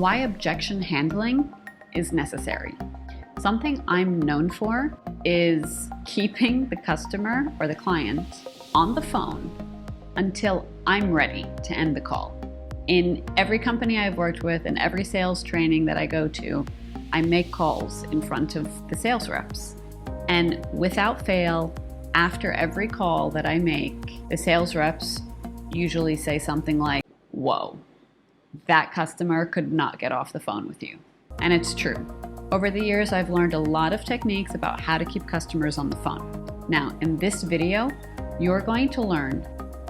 Why objection handling is necessary. Something I'm known for is keeping the customer or the client on the phone until I'm ready to end the call. In every company I've worked with and every sales training that I go to, I make calls in front of the sales reps. And without fail, after every call that I make, the sales reps usually say something like, "Whoa, that customer could not get off the phone with you." And it's true. Over the years, I've learned a lot of techniques about how to keep customers on the phone. Now, in this video, you're going to learn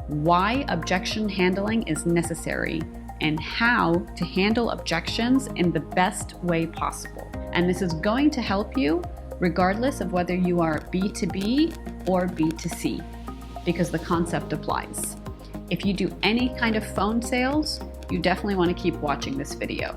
why objection handling is necessary and how to handle objections in the best way possible. And this is going to help you regardless of whether you are B2B or B2C, because the concept applies. If you do any kind of phone sales, you definitely want to keep watching this video.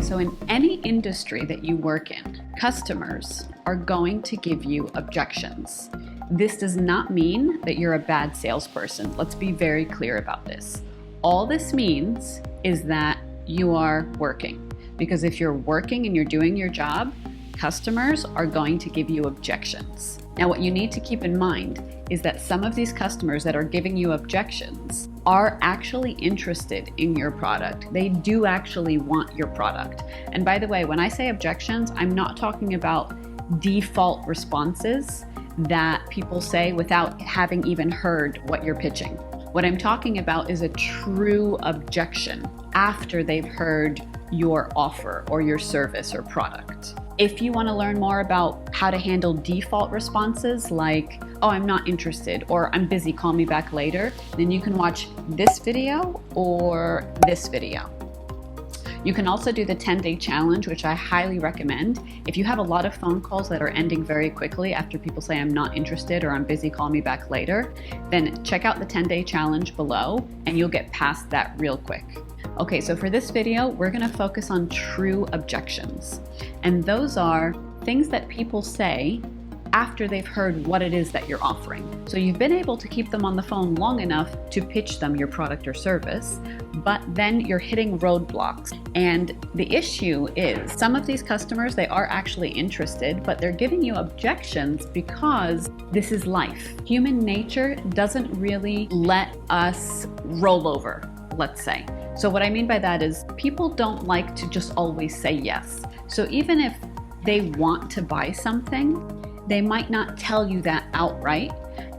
So in any industry that you work in, customers are going to give you objections. This does not mean that you're a bad salesperson. Let's be very clear about this. All this means is that you are working. Because if you're working and you're doing your job, customers are going to give you objections. Now, what you need to keep in mind is that some of these customers that are giving you objections are actually interested in your product. They do actually want your product. And by the way, when I say objections, I'm not talking about default responses that people say without having even heard what you're pitching. What I'm talking about is a true objection after they've heard your offer or your service or product. If you want to learn more about how to handle default responses like, "Oh, I'm not interested," or "I'm busy, call me back later," then you can watch this video or this video. You can also do the 10-day challenge, which I highly recommend. If you have a lot of phone calls that are ending very quickly after people say, "I'm not interested," or "I'm busy, call me back later," then check out the 10-day challenge below and you'll get past that real quick. Okay, so for this video, we're gonna focus on true objections. And those are things that people say after they've heard what it is that you're offering. So you've been able to keep them on the phone long enough to pitch them your product or service, but then you're hitting roadblocks. And the issue is some of these customers, they are actually interested, but they're giving you objections because this is life. Human nature doesn't really let us roll over, let's say. So what I mean by that is people don't like to just always say yes. So even if they want to buy something, they might not tell you that outright,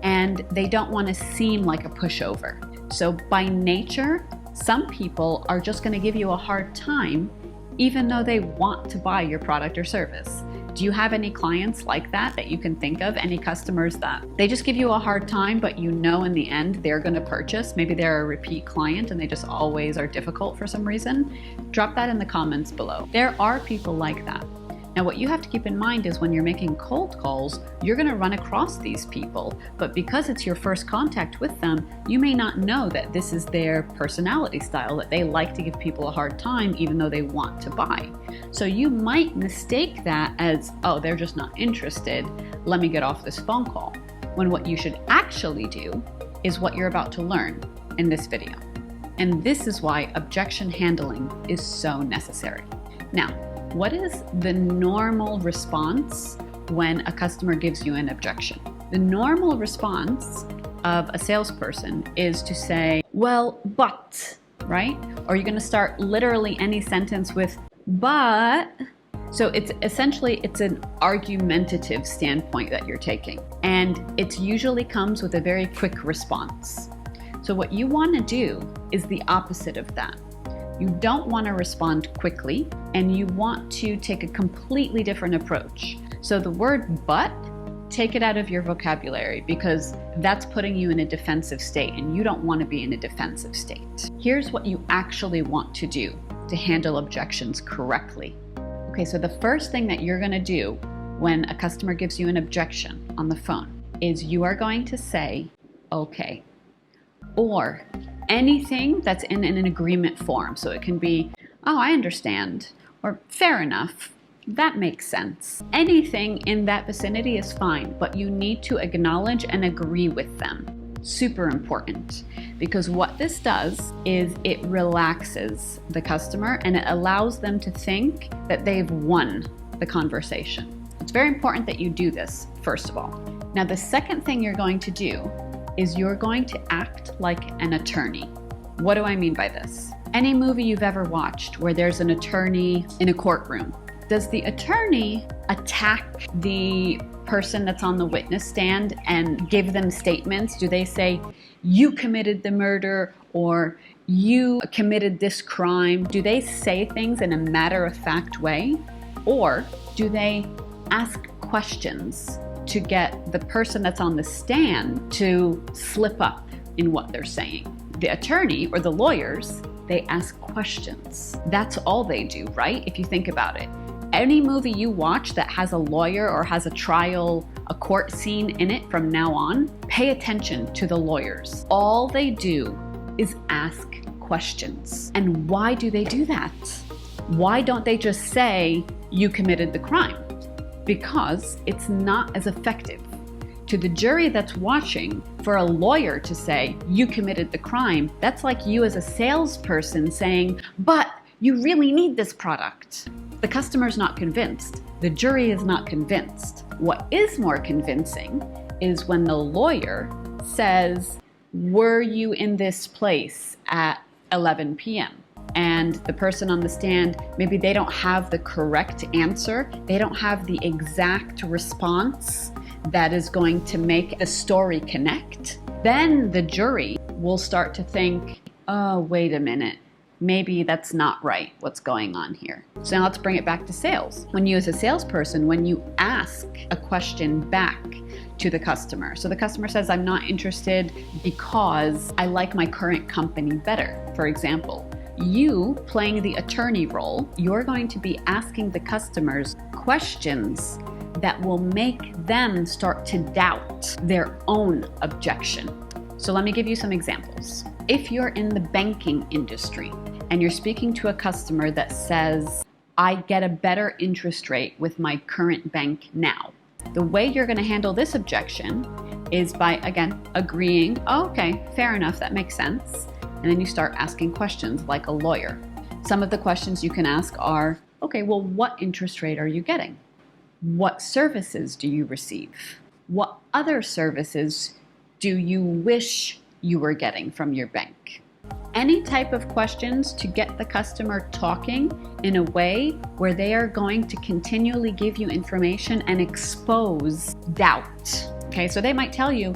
and they don't want to seem like a pushover. So by nature, some people are just going to give you a hard time even though they want to buy your product or service. Do you have any clients like that you can think of? Any customers that they just give you a hard time, but you know in the end they're going to purchase? Maybe they're a repeat client and they just always are difficult for some reason. Drop that in the comments below. There are people like that. Now, what you have to keep in mind is when you're making cold calls, you're going to run across these people, but because it's your first contact with them, you may not know that this is their personality style, that they like to give people a hard time even though they want to buy. So you might mistake that as, "Oh, they're just not interested. Let me get off this phone call." When what you should actually do is what you're about to learn in this video. And this is why objection handling is so necessary. Now, what is the normal response when a customer gives you an objection? The normal response of a salesperson is to say, "Well, but," right? Or you're going to start literally any sentence with "but." So it's essentially, it's an argumentative standpoint that you're taking. And it usually comes with a very quick response. So what you want to do is the opposite of that. You don't want to respond quickly, and you want to take a completely different approach. So the word "but," take it out of your vocabulary because that's putting you in a defensive state, and you don't want to be in a defensive state. Here's what you actually want to do to handle objections correctly. Okay, so the first thing that you're going to do when a customer gives you an objection on the phone is you are going to say, "Okay," or anything that's in an agreement form. So it can be, "Oh, I understand," or "Fair enough," That makes sense. Anything in that vicinity is fine, but you need to acknowledge and agree with them. Super important, because what this does is it relaxes the customer and it allows them to think that they've won the conversation. It's very important that you do this, first of all. Now, the second thing you're going to do is you're going to act like an attorney. What do I mean by this? Any movie you've ever watched where there's an attorney in a courtroom, does the attorney attack the person that's on the witness stand and give them statements? Do they say, you committed the murder, or you committed this crime? Do they say things in a matter-of-fact way? Or do they ask questions to get the person that's on the stand to slip up in what they're saying? The attorney or the lawyers, they ask questions. That's all they do, right? If you think about it. Any movie you watch that has a lawyer or has a trial, a court scene in it from now on, pay attention to the lawyers. All they do is ask questions. And why do they do that? Why don't they just say, you committed the crime? Because it's not as effective. To the jury that's watching, for a lawyer to say, you committed the crime, that's like you as a salesperson saying, but you really need this product. The customer's not convinced. The jury is not convinced. What is more convincing is when the lawyer says, were you in this place at 11 p.m.? And the person on the stand, maybe they don't have the correct answer. They don't have the exact response that is going to make the story connect. Then the jury will start to think, oh, wait a minute. Maybe that's not right, what's going on here. So now let's bring it back to sales. When you as a salesperson, when you ask a question back to the customer. So the customer says, I'm not interested because I like my current company better, for example. You playing the attorney role, you're going to be asking the customers questions that will make them start to doubt their own objection. So let me give you some examples. If you're in the banking industry and you're speaking to a customer that says, I get a better interest rate with my current bank now. The way you're going to handle this objection is by, again, agreeing, oh, okay, fair enough, that makes sense. And then you start asking questions like a lawyer. Some of the questions you can ask are, okay, well, what interest rate are you getting? What services do you receive? What other services do you wish you were getting from your bank? Any type of questions to get the customer talking in a way where they are going to continually give you information and expose doubt. Okay, so they might tell you,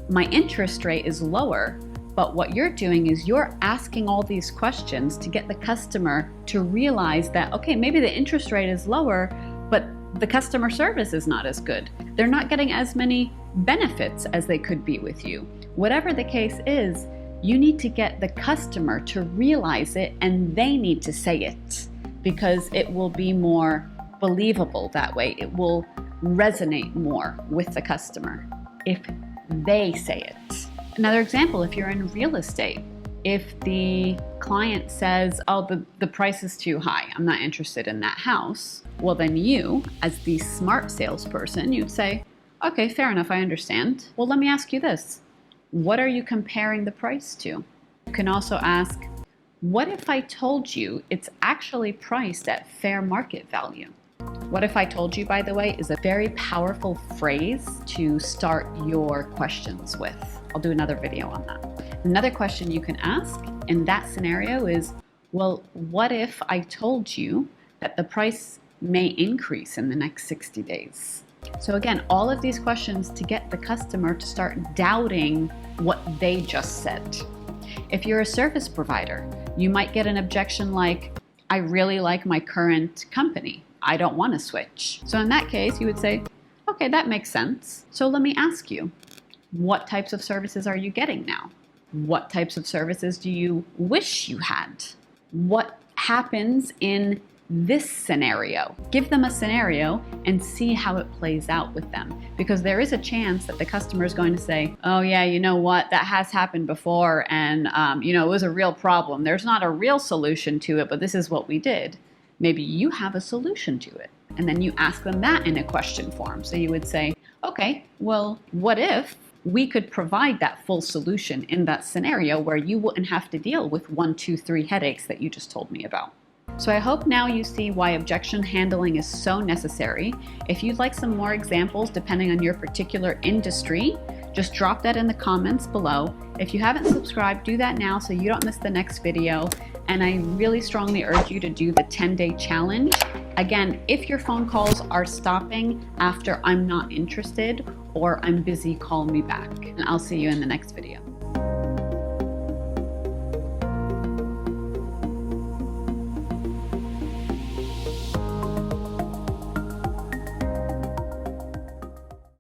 my interest rate is lower, but what you're doing is you're asking all these questions to get the customer to realize that, okay, maybe the interest rate is lower, but the customer service is not as good. They're not getting as many benefits as they could be with you. Whatever the case is, you need to get the customer to realize it, and they need to say it because it will be more believable that way. It will resonate more with the customer if they say it. Another example, if you're in real estate, if the client says, oh, the price is too high, I'm not interested in that house, well then you, as the smart salesperson, you'd say, okay, fair enough, I understand. Well, let me ask you this. What are you comparing the price to? You can also ask, what if I told you it's actually priced at fair market value? What if I told you, by the way, is a very powerful phrase to start your questions with. I'll do another video on that. Another question you can ask in that scenario is, well, what if I told you that the price may increase in the next 60 days? So again, all of these questions to get the customer to start doubting what they just said. If you're a service provider, you might get an objection like, I really like my current company. I don't want to switch. So in that case, you would say, okay, that makes sense. So let me ask you, what types of services are you getting now? What types of services do you wish you had? What happens in this scenario? Give them a scenario and see how it plays out with them. Because there is a chance that the customer is going to say, oh yeah, you know what, that has happened before and it was a real problem. There's not a real solution to it, but this is what we did. Maybe you have a solution to it. And then you ask them that in a question form. So you would say, okay, well, what if we could provide that full solution in that scenario where you wouldn't have to deal with 1, 2, 3 headaches that you just told me about? So I hope now you see why objection handling is so necessary. If you'd like some more examples depending on your particular industry, just drop that in the comments below. If you haven't subscribed, do that now so you don't miss the next video. And I really strongly urge you to do the 10-day challenge. Again, if your phone calls are stopping after I'm not interested or I'm busy, call me back. And I'll see you in the next video.